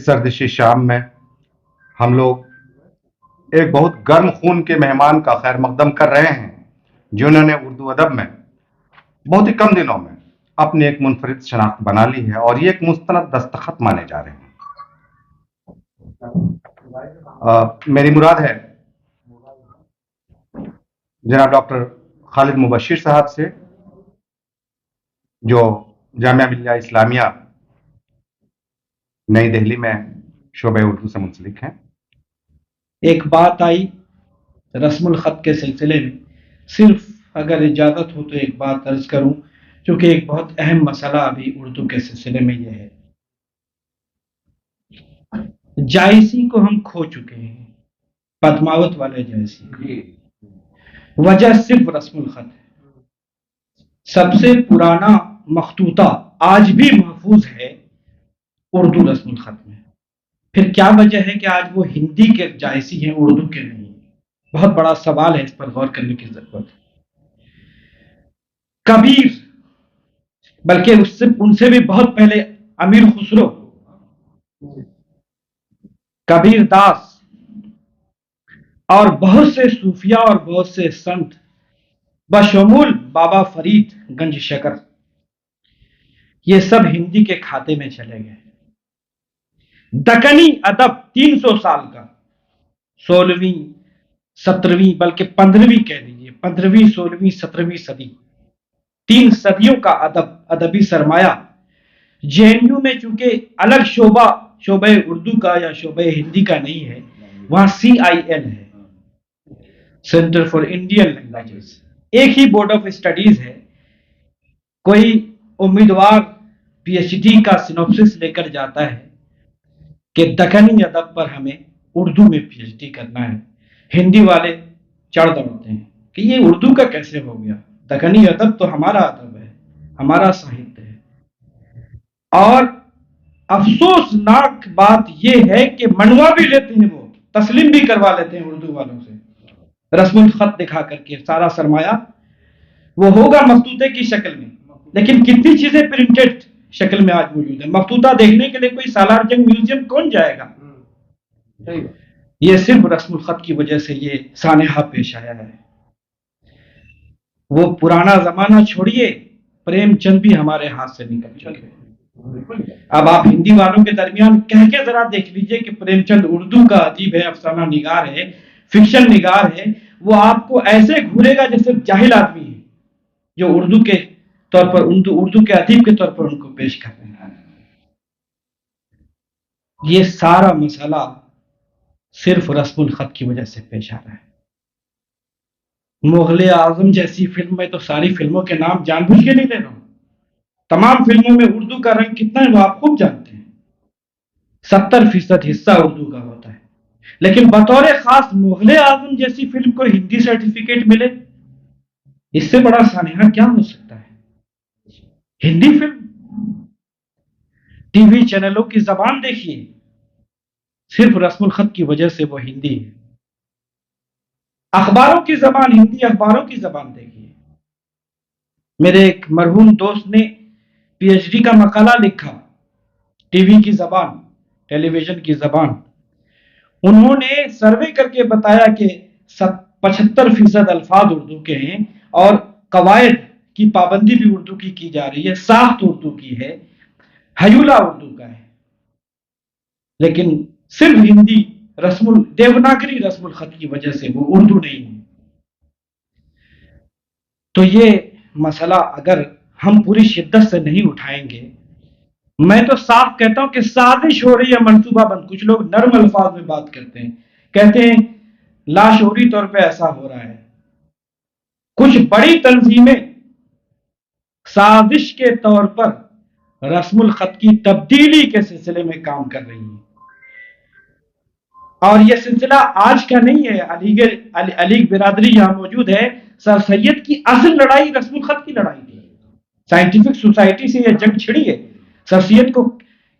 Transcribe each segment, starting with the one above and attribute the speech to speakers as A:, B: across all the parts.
A: سردشی شام میں ہم لوگ ایک بہت گرم خون کے مہمان کا خیر مقدم کر رہے ہیں، جنہوں نے اردو ادب میں بہت ہی کم دنوں میں اپنی ایک منفرد شناخت بنا لی ہے، اور یہ ایک مستند دستخط مانے جا رہے ہیں۔ میری مراد ہے جناب ڈاکٹر خالد مبشر صاحب سے، جو جامعہ ملیہ اسلامیہ نئی دہلی میں شعبہ اردو سے منسلک ہیں۔
B: ایک بات آئی رسم الخط کے سلسلے میں، صرف اگر اجازت ہو تو ایک بات عرض کروں، چونکہ ایک بہت اہم مسئلہ ابھی اردو کے سلسلے میں یہ ہے۔ جائسی کو ہم کھو چکے ہیں، پدماوت والے جائسی۔ وجہ صرف رسم الخط ہے۔ سب سے پرانا مخطوطہ آج بھی محفوظ ہے اردو رسم الخط میں۔ پھر کیا وجہ ہے کہ آج وہ ہندی کے جائسی ہیں، اردو کے نہیں؟ بہت بڑا سوال ہے، اس پر غور کرنے کی ضرورت ہے۔ کبیر، بلکہ ان سے بھی بہت پہلے امیر خسرو، کبیر داس اور بہت سے صوفیاء اور بہت سے سنت بشمول بابا فرید گنج شکر، یہ سب ہندی کے کھاتے میں چلے گئے۔ دکنی ادب 300 سال کا، 16ویں 17ویں بلکہ 15ویں کہہ لیجیے، 15ویں 16ویں 17ویں صدی، 3 صدیوں کا ادبی سرمایہ جے این یو میں چونکہ الگ شعبہ اردو کا یا شعبہ ہندی کا نہیں ہے، وہاں CIL ہے، سینٹر فار انڈین لینگویجز، ایک ہی بورڈ آف اسٹڈیز ہے۔ کوئی امیدوار PhD کا سینوپسس لے کر جاتا ہے کہ دکنی ادب پر ہمیں اردو میں PhD کرنا ہے، ہندی والے چڑھ دوڑتے ہیں کہ یہ اردو کا کیسے ہو گیا، دکنی ادب تو ہمارا ادب ہے، ہمارا ساہتیہ ہے۔ اور افسوسناک بات یہ ہے کہ منوا بھی لیتے ہیں، وہ تسلیم بھی کروا لیتے ہیں اردو والوں سے، رسم الخط دکھا کر کے سارا سرمایہ وہ ہوگا مخطوطے کی شکل میں، لیکن کتنی چیزیں پرنٹڈ شکل میں آج موجود ہیں۔ مخطوطہ دیکھنے کے لیے کوئی سالار جنگ میوزیم کون جائے گا؟ یہ صرف رسم الخط کی وجہ سے یہ سانحہ پیش آیا ہے۔ وہ پرانا زمانہ چھوڑیے، پریم چند بھی ہمارے ہاتھ سے نکل چکے۔ اب آپ ہندی والوں کے درمیان کہہ کے ذرا دیکھ لیجئے کہ پریم چند اردو کا ادیب ہے، افسانہ نگار ہے، فکشن نگار ہے، وہ آپ کو ایسے گھورے گا جیسے جاہل آدمی ہے جو اردو کے طور پر اردو کے ادیب کے طور پر ان کو پیش کر رہے ہیں۔ یہ سارا مسئلہ صرف رسم الخط کی وجہ سے پیش آ رہا ہے۔ مغل اعظم جیسی فلم میں تو ساری فلموں کے نام جان بوجھ کے نہیں لے رہا ہوں، تمام فلموں میں اردو کا رنگ کتنا ہے وہ آپ خوب جانتے ہیں، 70% حصہ اردو کا ہوتا ہے، لیکن بطور خاص مغل اعظم جیسی فلم کو ہندی سرٹیفکیٹ ملے، اس سے بڑا سانحہ کیا ہو سکتا ہے؟ ہندی فلم، TV چینلوں کی زبان دیکھیے، صرف رسم الخط کی وجہ سے وہ ہندی ہے۔ اخباروں کی زبان، ہندی اخباروں کی زبان دیکھیے۔ میرے ایک مرحوم دوست نے PhD کا مقالہ لکھا، TV کی زبان، ٹیلی ویژن کی زبان۔ انہوں نے سروے کر کے بتایا کہ 75% الفاظ اردو کے ہیں، اور قواعد کی پابندی بھی اردو کی جا رہی ہے، ساخت اردو کی ہے، ہیولہ اردو کا ہے، لیکن صرف ہندی دیوناگری رسم الخط کی وجہ سے وہ اردو نہیں ہے۔ تو یہ مسئلہ اگر ہم پوری شدت سے نہیں اٹھائیں گے، میں تو صاف کہتا ہوں کہ سازش ہو رہی ہے، منصوبہ بند۔ کچھ لوگ نرم الفاظ میں بات کرتے ہیں، کہتے ہیں لاشعوری طور پہ ایسا ہو رہا ہے۔ کچھ بڑی تنظیمیں سازش کے طور پر رسم الخط کی تبدیلی کے سلسلے میں کام کر رہی ہیں، اور یہ سلسلہ آج کا نہیں ہے۔ علی برادری یہاں موجود ہے، سر سید کی اصل لڑائی رسم الخط کی لڑائی تھی، سائنٹیفک سوسائٹی سے یہ جنگ چھڑی ہے۔ سر سید کو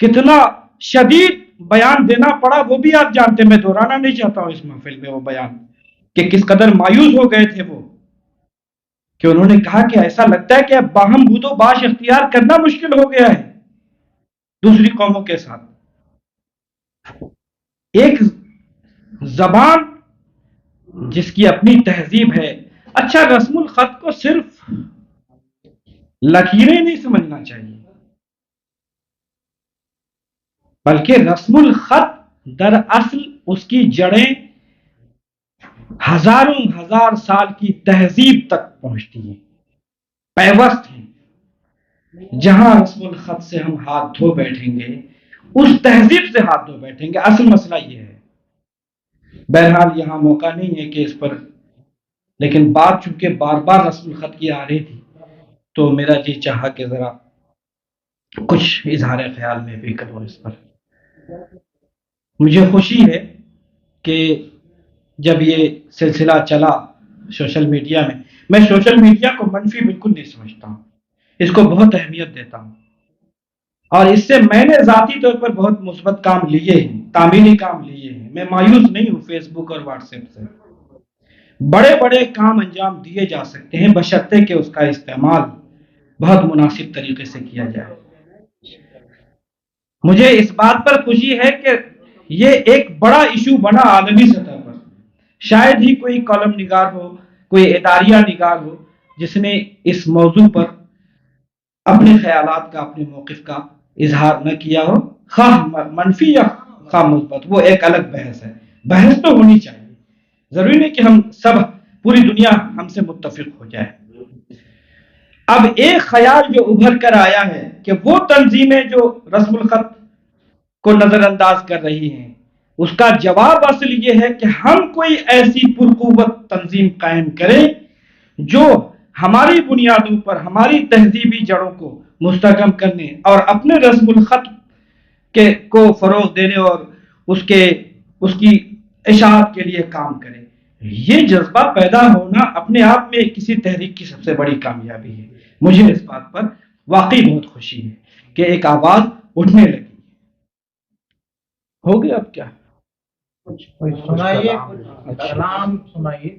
B: کتنا شدید بیان دینا پڑا وہ بھی آپ جانتے ہیں، میں دہرانا نہیں چاہتا ہوں اس محفل میں وہ بیان، کہ کس قدر مایوس ہو گئے تھے وہ، کہ انہوں نے کہا کہ ایسا لگتا ہے کہ اب باہم بود و باش اختیار کرنا مشکل ہو گیا ہے دوسری قوموں کے ساتھ۔ ایک زبان جس کی اپنی تہذیب ہے. اچھا، رسم الخط کو صرف لکیریں نہیں سمجھنا چاہیے، بلکہ رسم الخط دراصل اس کی جڑیں ہزاروں ہزار سال کی تہذیب تک پہنچتی ہیں، پیوست ہیں. جہاں رسم الخط سے ہم ہاتھ دھو بیٹھیں گے اس تہذیب سے ہاتھ دھو بیٹھیں گے. اصل مسئلہ یہ ہے. بہرحال یہاں موقع نہیں ہے کہ اس پر، لیکن بات چونکہ بار بار رسم الخط کی آ رہی تھی تو میرا جی چاہا کہ ذرا کچھ اظہار خیال میں بھی کروں اس پر. مجھے خوشی ہے کہ جب یہ سلسلہ چلا سوشل میڈیا میں سوشل میڈیا کو منفی بالکل نہیں سمجھتا ہوں، اس کو بہت اہمیت دیتا ہوں، اور اس سے میں نے ذاتی طور پر بہت مثبت کام لیے ہیں، تعمیری کام لیے ہیں. میں مایوس نہیں ہوں فیس بک اور واٹس ایپ سے. بڑے بڑے کام انجام دیے جا سکتے ہیں بشرطے کہ اس کا استعمال بہت مناسب طریقے سے کیا جائے. مجھے اس بات پر خوشی ہے کہ یہ ایک بڑا ایشو بنا عالمی سطح پر. شاید ہی کوئی کالم نگار ہو، کوئی اداریہ نگار ہو جس نے اس موضوع پر اپنے خیالات کا، اپنے موقف کا اظہار نہ کیا ہو، خواہ منفی یا خواہ مثبت. وہ ایک الگ بحث ہے. بحث تو ہونی چاہیے، ضروری نہیں کہ ہم سب، پوری دنیا ہم سے متفق ہو جائے. اب ایک خیال جو ابھر کر آیا ہے کہ وہ تنظیمیں جو رسم الخط کو نظر انداز کر رہی ہیں، اس کا جواب اصل یہ ہے کہ ہم کوئی ایسی پرقوت تنظیم قائم کریں جو ہماری بنیادوں پر ہماری تہذیبی جڑوں کو مستحکم کرنے اور اپنے رسم الخط کو فروغ دینے اور اس کی اشاعت کے لیے کام کرے. یہ جذبہ پیدا ہونا اپنے آپ میں کسی تحریک کی سب سے بڑی کامیابی ہے. مجھے اس بات پر واقعی بہت خوشی ہے کہ ایک آواز اٹھنے لگی. ہو گیا اب کیا
C: سنائیے، کلام سنائیے.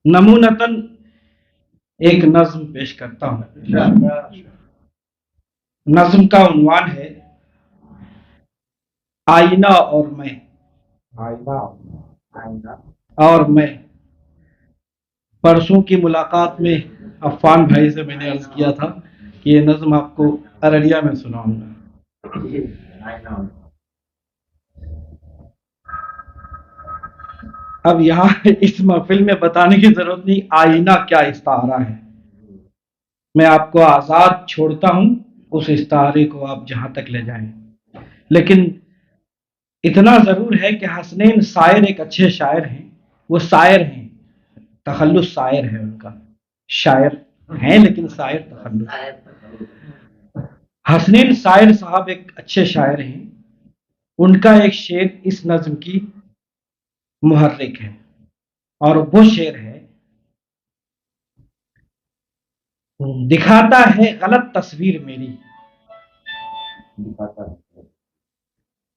B: نمونتاً ایک نظم پیش کرتا ہوں. نظم کا عنوان ہے آئینہ اور میں. اور میں پرسوں کی ملاقات میں عفان بھائی سے میں نے عرض کیا تھا کہ یہ نظم آپ کو ارڑیا میں سناؤں گا. اب یہاں اس محفل میں بتانے کی ضرورت نہیں آئینہ کیا استعارہ ہے. میں آپ کو آزاد چھوڑتا ہوں، اس استعارے کو آپ جہاں تک لے جائیں. لیکن اتنا ضرور ہے کہ حسنین سائر ایک اچھے شاعر ہیں. وہ شاعر ہیں، تخلص شاعر ہے ان کا. شاعر ہیں لیکن شاعر تخلص. حسنین سائر صاحب ایک اچھے شاعر ہیں. ان کا ایک شعر اس نظم کی محرک ہے، اور وہ شعر ہے دکھاتا ہے غلط تصویر میری،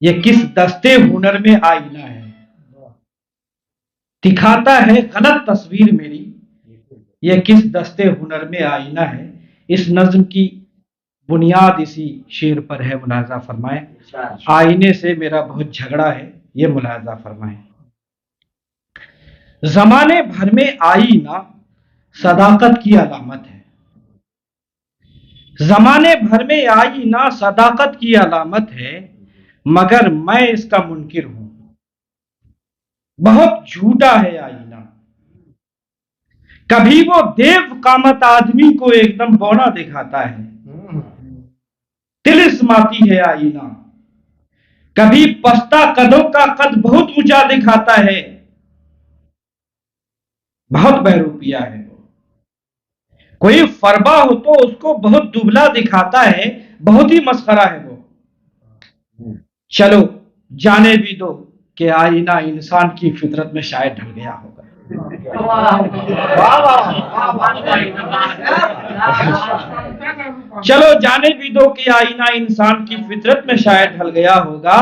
B: یہ کس دستے ہنر میں آئینہ ہے. دکھاتا ہے غلط تصویر میری، یہ کس دستے ہنر میں آئینہ ہے. اس نظم کی بنیاد اسی شعر پر ہے، ملاحظہ فرمائیں. آئینے سے میرا بہت جھگڑا ہے، یہ ملاحظہ فرمائیں. زمانے بھر میں آئینہ صداقت کی علامت ہے. زمانے بھر میں آئینہ صداقت کی علامت ہے، مگر میں اس کا منکر ہوں. بہت جھوٹا ہے آئینہ، کبھی وہ دیو قامت آدمی کو ایک دم بونا دکھاتا ہے. طلسماتی ہے آئینہ، کبھی پستہ قدوں کا قد بہت اونچا دکھاتا ہے. بہت بہروپیہ ہے وہ. کوئی فربا ہو تو اس کو بہت دبلا دکھاتا ہے، بہت ہی مسخرہ ہے وہ. چلو جانے بھی دو کہ آئینہ انسان کی فطرت میں شاید ڈھل گیا ہوگا. چلو جانے بھی دو کہ آئینہ انسان کی فطرت میں شاید ڈھل گیا ہوگا،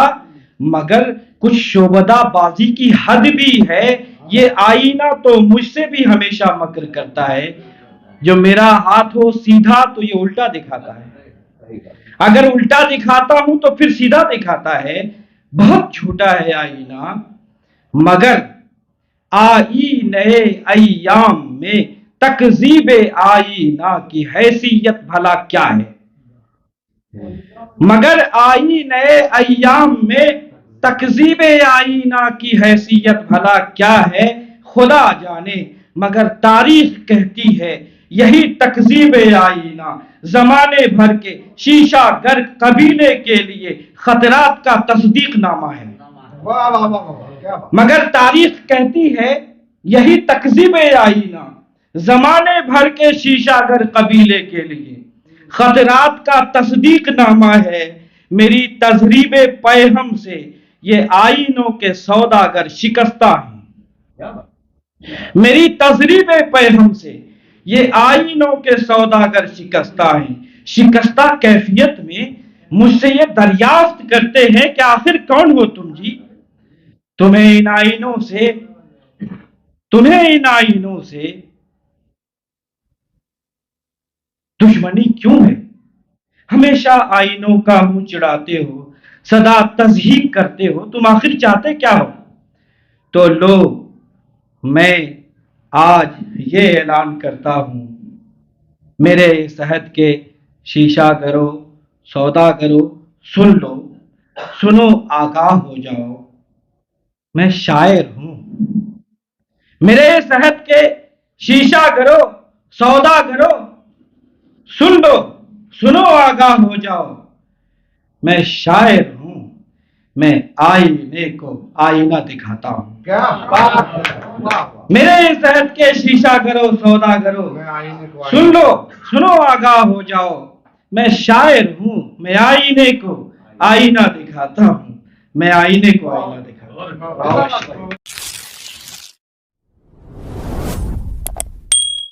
B: مگر کچھ شعبدہ بازی کی حد بھی ہے. یہ آئینہ تو مجھ سے بھی ہمیشہ مکر کرتا ہے، جو میرا ہاتھ ہو سیدھا تو یہ الٹا دکھاتا ہے. اگر الٹا دکھاتا ہوں تو پھر سیدھا دکھاتا ہے. بہت جھوٹا ہے آئینہ، مگر آئینے ایام میں تکذیب آئینہ کی حیثیت بھلا کیا ہے؟ مگر آئینے ایام میں تکذیب آئینہ کی حیثیت بھلا کیا ہے؟ خدا جانے، مگر تاریخ کہتی ہے یہی تکذیب آئینہ زمانے بھر کے شیشہ گر قبیلے کے لیے خطرات کا تصدیق نامہ ہے.
C: واہ واہ واہ واہ، کیا بات.
B: مگر تاریخ کہتی ہے یہی تکذیب آئینہ زمانے بھر کے شیشہ گر قبیلے کے لیے خطرات کا تصدیق نامہ ہے. میری تذریب پیہم سے یہ آئینوں کے سوداگر شکستہ ہیں.
C: کیا بات.
B: میری تذریب پیہم سے یہ آئینوں کے سوداگر شکستہ ہیں. شکستہ کیفیت میں مجھ سے یہ دریافت کرتے ہیں کہ آخر کون ہو تم جی؟ تمہیں ان آئینوں سے دشمنی کیوں ہے؟ ہمیشہ آئینوں کا منہ چڑھاتے ہو، سدا تضحیق کرتے ہو، تم آخر چاہتے کیا ہو؟ تو لو، میں آج یہ اعلان کرتا ہوں، میرے اس عہد کے شیشہ گرو، سودا گرو، سن لو، سنو، آگاہ ہو جاؤ، میں شاعر ہوں. میرے اس عہد کے شیشہ گرو، سودا گرو، سن لو، سنو، آگاہ ہو جاؤ، میں شاعر ہوں. میں آئینے کو آئینہ دکھاتا ہوں.
C: کیا بات. واہ واہ.
B: میرے اس عہد کے شیشہ گرو، سودا گرو،
C: میں آئینے کو
B: سن لو، سنو، آگاہ ہو جاؤ، میں شاعر ہوں. میں آئینے کو آئینہ دکھاتا ہوں. میں آئینے کو آئینہ دکھاتا ہوں.
C: واہ.